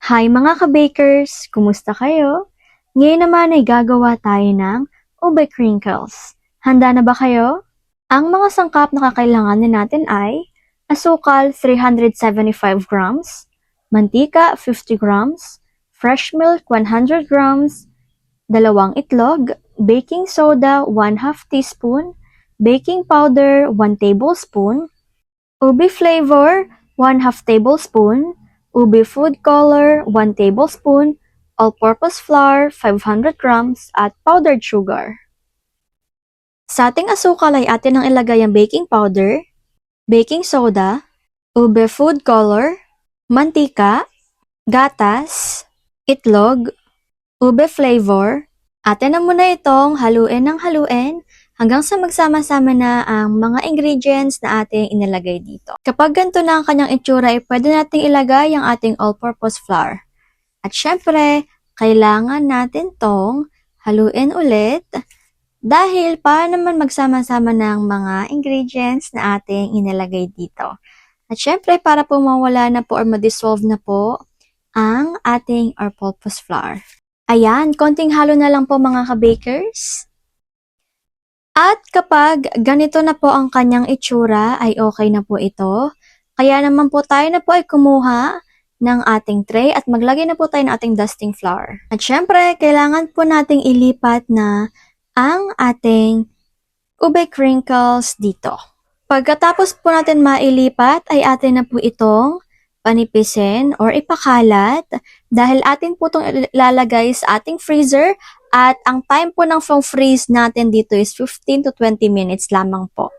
Hi mga ka-bakers! Kumusta kayo? Ngayon naman ay gagawa tayo ng ube crinkles. Handa na ba kayo? Ang mga sangkap na kakailanganin natin ay asukal 375 grams, mantika 50 grams, fresh milk 100 grams, dalawang itlog, baking soda 1/2 teaspoon, baking powder 1 tablespoon, ube flavor 1/2 tablespoon, ube food color 1 tablespoon, all-purpose flour 500 grams, at powdered sugar. Sa ating asukal ay atin ang ilagay ang baking powder, baking soda, ube food color, mantika, gatas, itlog, ube flavor. Atin na muna itong haluin ng haluin hanggang sa magsama-sama na ang mga ingredients na ating inilagay dito. Kapag ganito na ang kanyang itsura, ay pwede nating ilagay ang ating all-purpose flour. At syempre, kailangan natin tong haluin ulit dahil para naman magsama-sama ng mga ingredients na ating inilagay dito. At syempre, para po mawala na po or ma-dissolve na po ang ating all-purpose flour. Ayan, konting halo na lang po mga ka-bakers. At kapag ganito na po ang kanyang itsura, ay okay na po ito. Kaya naman po tayo na po ay kumuha ng ating tray at maglagay na po tayo ng ating dusting flour. At syempre, kailangan po nating ilipat na ang ating ube crinkles dito. Pagkatapos po natin mailipat, ay atin na po itong panipisin or ipakalat dahil atin po itong ilalagay sa ating freezer at ang time po ng freeze natin dito is 15 to 20 minutes lamang po.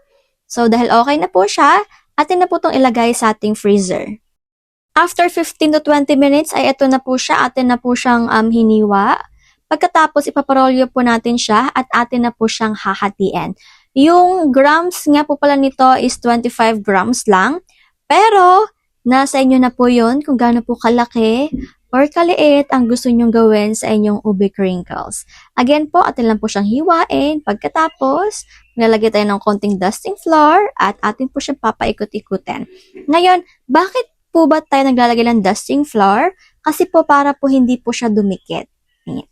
So dahil okay na po siya, atin na po itong ilagay sa ating freezer. After 15 to 20 minutes ay ito na po siya, atin na po siyang hiniwa. Pagkatapos ipaparolyo po natin siya at atin na po siyang hahatiin. Yung grams nga po pala nito is 25 grams lang, pero nasa inyo na po yun kung gaano po kalaki or kaliit ang gusto nyong gawin sa inyong ube crinkles. Again po, atin lang po siyang hiwain. Pagkatapos, nalagay tayo ng konting dusting flour at atin po siyang papaikot-ikutin. Ngayon, bakit po ba tayo naglalagay ng dusting flour? Kasi po para po hindi po siya dumikit.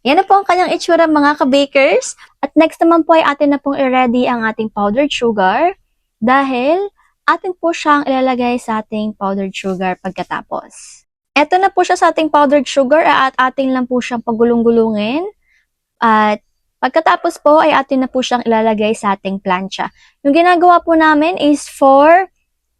Yan na po ang kanyang itsura mga ka-bakers. At next naman po ay atin na pong i-ready ang ating powdered sugar dahil atin po siyang ilalagay sa ating powdered sugar pagkatapos. Ito na po siya sa ating powdered sugar at atin lang po siyang pagulong-gulungin. At pagkatapos po ay atin na po siyang ilalagay sa ating plancha. Yung ginagawa po namin is 4,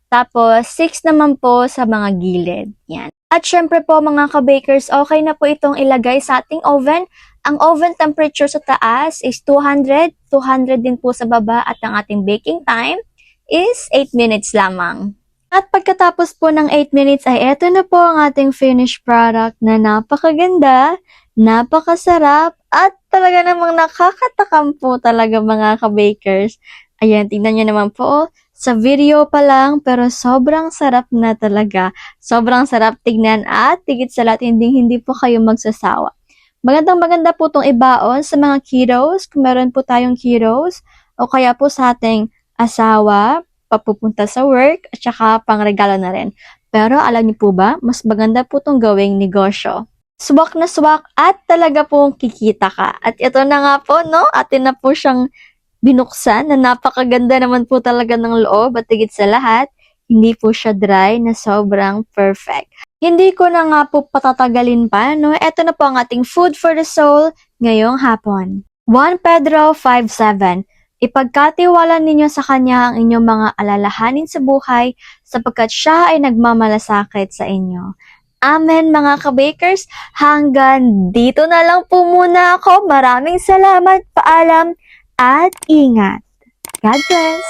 tapos 6 naman po sa mga gilid. Yan. At syempre po mga ka-bakers, okay na po itong ilagay sa ating oven. Ang oven temperature sa taas is 200, 200 din po sa baba at ang ating baking time is 8 minutes lamang. At pagkatapos po ng 8 minutes ay eto na po ang ating finished product na napakaganda, napakasarap, at talaga namang nakakatakam po talaga mga ka-bakers. Ayan, tingnan nyo naman po, sa video pa lang pero sobrang sarap na talaga. Sobrang sarap tignan at tigit sa lahat hindi po kayo magsasawa. Magandang-maganda po itong ibaon sa mga kiddos, kung meron po tayong kiddos, o kaya po sa ating asawa, papupunta sa work, at saka pangregalo na rin. Pero alam niyo po ba, mas maganda po itong gawing negosyo. Swak na swak at talaga pong kikita ka. At ito na nga po, no? Atin na po siyang binuksan na napakaganda naman po talaga ng loob at higit sa lahat, hindi po siya dry na sobrang perfect. Hindi ko na nga po patatagalin pa, no? Ito na po ang ating food for the soul ngayong hapon. 1 Pedro 5:7. Ipagkatiwala ninyo sa Kanya ang inyong mga alalahanin sa buhay sapagkat Siya ay nagmamalasakit sa inyo. Amen mga ka-bakers. Hanggang dito na lang po muna ako. Maraming salamat, paalam, at ingat. God bless!